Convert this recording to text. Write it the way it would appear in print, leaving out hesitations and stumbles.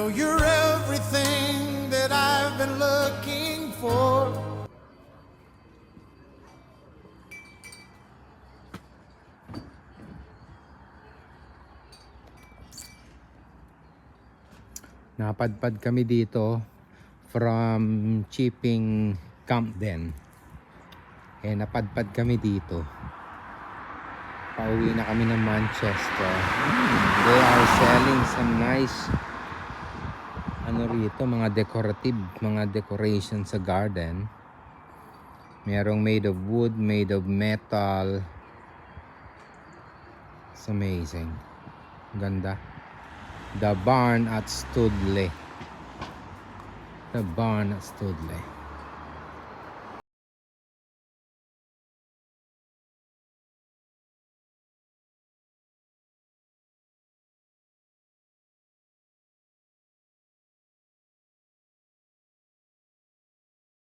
know you're everything that I've been looking for. Napadpad kami dito from Chipping Campden. Napadpad kami dito. Pauwi na kami ng Manchester. They are selling some nice rito, mga decoration sa garden. Merong made of wood, made of metal. It's amazing. Ganda. The Barn at Studley. The Barn at Studley.